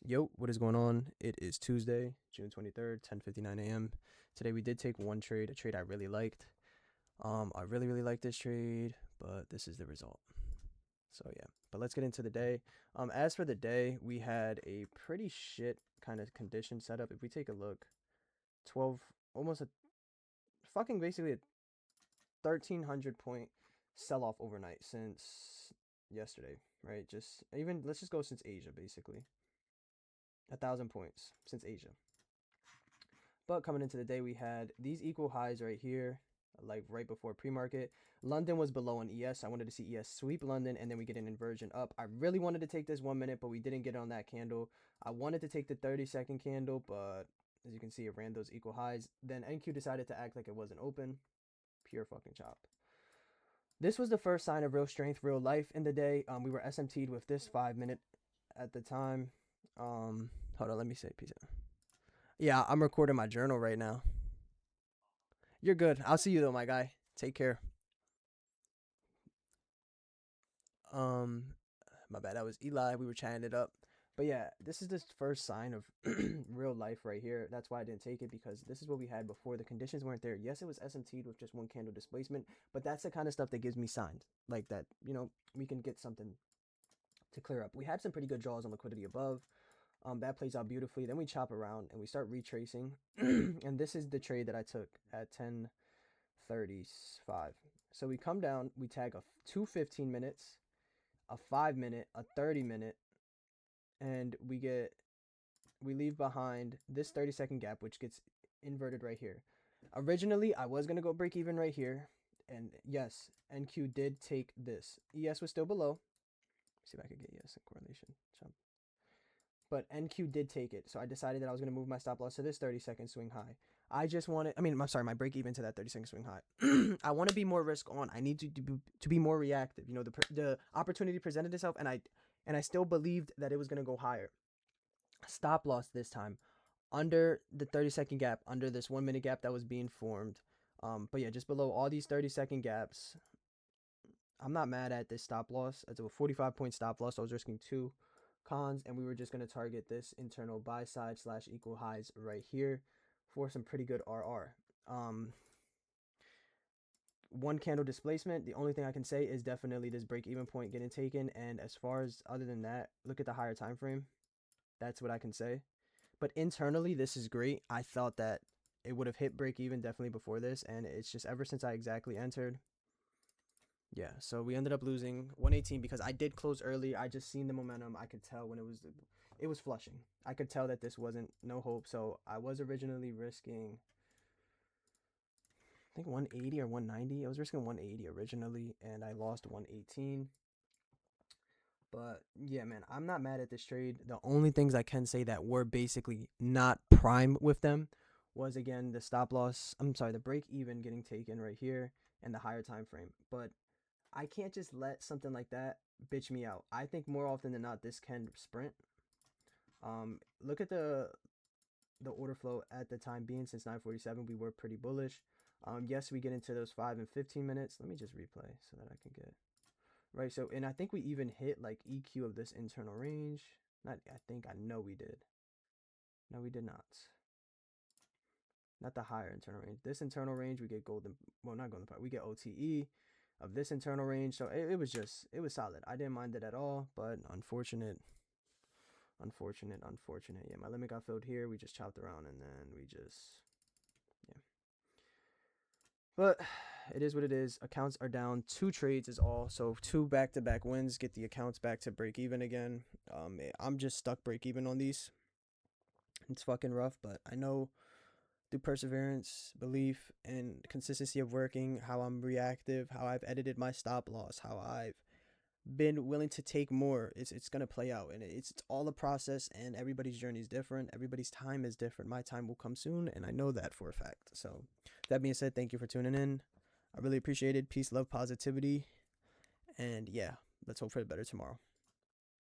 Yo, what is going on? It is Tuesday, June 23rd, 10:59 a.m. Today we did take one trade, a trade I really liked. I really liked this trade, but this is the result. So yeah, but let's get into the day. As for the day, we had a pretty shit kind of condition setup. If we take a look, 12, almost a fucking basically a 1,300 point sell off overnight since yesterday, right? Just even let's just go since Asia basically. 1,000 points since Asia. But coming into the day, we had these equal highs right here, like right before pre-market. London was below on ES. I wanted to see ES sweep London, and then we get an inversion up. I really wanted to take this 1 minute, but we didn't get on that candle. I wanted to take the 30-second candle, but as you can see, it ran those equal highs. Then NQ decided to act like it wasn't open. Pure fucking chop. This was the first sign of real strength, real life in the day. We were SMT'd with this 5 minute at the time. Hold on, let me say peace out. Yeah, I'm recording my journal right now. You're good. I'll see you though, my guy. Take care. Um, my bad. That was Eli. We were chatting it up. But yeah, this is the first sign of real life right here. That's why I didn't take it, because this is what we had before. The conditions weren't there. Yes, it was SMT'd with just one candle displacement, but that's the kind of stuff that gives me signs like that. We can get something to clear up. We had some pretty good draws on liquidity above. That plays out beautifully. Then we chop around and we start retracing. And this is the trade that I took at 10:35. So we come down, we tag two 15 minutes, a 5 minute, a 30 minute, and we leave behind this 30-second gap, which gets inverted right here. Originally, I was going to go break even right here. And yes, NQ did take this. ES was still below. See if I could get ES in correlation. Jump. But NQ did take it. So I decided that I was going to move my stop loss to this 30-second swing high. I'm sorry, my break even to that 30-second swing high. I want to be more risk on. I need to be more reactive. The opportunity presented itself, and I still believed that it was going to go higher. Stop loss this time under the 30-second gap, under this 1 minute gap that was being formed. But yeah, just below all these 30-second gaps. I'm not mad at this stop loss. It's a 45-point stop loss. I was risking 2 cons, and we were just going to target this internal buy side / equal highs right here for some pretty good RR. One candle displacement. The only thing I can say is definitely this break even point getting taken. And as far as other than that, look at the higher time frame. That's what I can say. But internally, this is great. I thought that it would have hit break even definitely before this, and it's just ever since I exactly entered. Yeah, so we ended up losing 118 because I did close early. I just seen the momentum. I could tell when it was flushing. I could tell that this wasn't no hope. So I was originally risking, I think 180 or 190. I was risking 180 originally, and I lost 118. But yeah, man, I'm not mad at this trade. The only things I can say that were basically not prime with them was, again, the stop loss. I'm sorry, the break even getting taken right here and the higher time frame. But I can't just let something like that bitch me out. I think more often than not, this can sprint. Look at the order flow at the time being. Since 9:47, we were pretty bullish. Yes, we get into those 5 and 15 minutes. Let me just replay so that I can get right. So, and I think we even hit like EQ of this internal range. I know we did. No, we did not. Not the higher internal range. This internal range, we get golden. Well, not golden part. We get OTE of this internal range. So it was solid. I didn't mind it at all, but unfortunate. Yeah, my limit got filled here. We just chopped around, and then yeah. But it is what it is. Accounts are down. 2 trades is all. So 2 back-to-back wins get the accounts back to break even again. I'm just stuck break even on these. It's fucking rough, but I know through perseverance, belief, and consistency of working, how I'm reactive, how I've edited my stop loss, how I've been willing to take more. It's gonna play out, and it's all a process, and everybody's journey is different. Everybody's time is different. My time will come soon, and I know that for a fact. So that being said, thank you for tuning in. I really appreciate it. Peace, love, positivity, and yeah, let's hope for a better tomorrow.